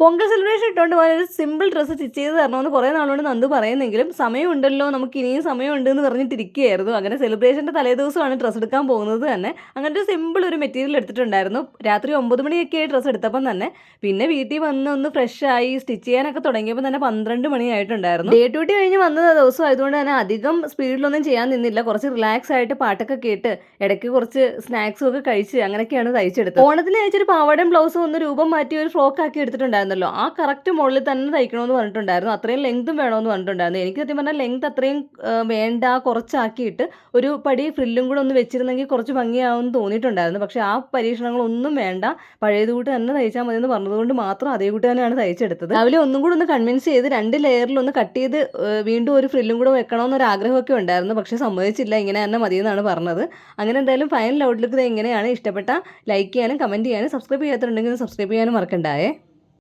Pongal celebration ഇട്ടുകൊണ്ട് പോകാൻ ഒരു സിമ്പിൾ ഡ്രസ്സ് സ്റ്റിച്ച് ചെയ്ത് തരണമെന്ന് കുറേ നാളുകൊണ്ട് നന്ദു പറയുന്നെങ്കിലും സമയമുണ്ടല്ലോ, നമുക്ക് ഇനിയും സമയമുണ്ട് എന്ന് പറഞ്ഞിട്ടിരിക്കുകയായിരുന്നു. അങ്ങനെ സെലിബ്രേഷൻ്റെ തലേദിവസമാണ് ഡ്രസ്സ് എടുക്കാൻ പോകുന്നത് തന്നെ. അങ്ങനെ ഒരു സിമ്പിൾ ഒരു മെറ്റീരിയൽ എടുത്തിട്ടുണ്ടായിരുന്നു. രാത്രി 9 മണിയൊക്കെ ആയി ഡ്രസ്സ് എടുത്തപ്പം തന്നെ. പിന്നെ വീട്ടിൽ വന്ന് ഒന്ന് ഫ്രഷ് ആയി സ്റ്റിച്ച് ചെയ്യാനൊക്കെ തുടങ്ങിയപ്പോൾ തന്നെ 12 മണിയായിട്ടുണ്ടായിരുന്നു. ഡേ ഡ്യൂട്ടി കഴിഞ്ഞ് വന്ന ദിവസം ആയതുകൊണ്ട് തന്നെ അധികം സ്പീഡിലൊന്നും ചെയ്യാൻ നിന്നില്ല. കുറച്ച് റിലാക്സ് ആയിട്ട് പാട്ടൊക്കെ കേട്ട് ഇടയ്ക്ക് കുറച്ച് സ്നാക്സും ഒക്കെ കഴിച്ച് അങ്ങനെയൊക്കെയാണ് തയ്ച്ചെടുത്തത്. ഓണത്തിന് അയച്ചൊരു പാവാടയും ബ്ലൗസും ഒന്ന് രൂപം മാറ്റി ഒരു ഫ്രോക്ക് ആക്കി എടുത്തിട്ടുണ്ടായിരുന്നു. ആ കറക്റ്റ് മുകളിൽ തന്നെ തയ്ക്കണമെന്ന് പറഞ്ഞിട്ടുണ്ടായിരുന്നു. അത്രയും ലെങ്തും വേണമെന്ന് പറഞ്ഞിട്ടുണ്ടായിരുന്നു. എനിക്ക് സത്യം പറഞ്ഞാൽ ലെങ്ത് അത്രയും വേണ്ട, കുറച്ചാക്കിയിട്ട് ഒരു പടി ഫ്രില്ലും കൂടെ ഒന്ന് വെച്ചിരുന്നെങ്കിൽ കുറച്ച് ഭംഗിയാവുമെന്ന് തോന്നിയിട്ടുണ്ടായിരുന്നു. പക്ഷേ ആ പരീക്ഷണങ്ങളൊന്നും വേണ്ട, പഴയത് കൂട്ട് തന്നെ തയ്ച്ചാൽ മതി എന്ന് പറഞ്ഞതുകൊണ്ട് മാത്രം അതേ കൂട്ട് തന്നെയാണ് തയ്ച്ചെടുത്തത്. രാവിലെ ഒന്നും കൂടെ ഒന്ന് കൺവിൻസ് ചെയ്ത് 2 ലെയറിൽ ഒന്ന് കട്ട് ചെയ്ത് വീണ്ടും ഒരു ഫ്രില്ലും കൂടെ വെക്കണമെന്നൊരു ആഗ്രഹമൊക്കെ ഉണ്ടായിരുന്നു. പക്ഷേ സമ്മതിച്ചില്ല, ഇങ്ങനെ തന്നെ മതി എന്നാണ് പറഞ്ഞത്. അങ്ങനെ എന്തായാലും ഫൈനൽ ഔട്ട്ലുക്ക് ഇങ്ങനെയാണ്. ഇഷ്ടപ്പെട്ട ലൈക്ക് ചെയ്യാനും കമൻറ്റ് ചെയ്യാനും സബ്സ്ക്രൈബ് ചെയ്യാത്തുണ്ടെങ്കിൽ സബ്സ്ക്രൈബ് ചെയ്യാനും മറക്കണ്ടായേ.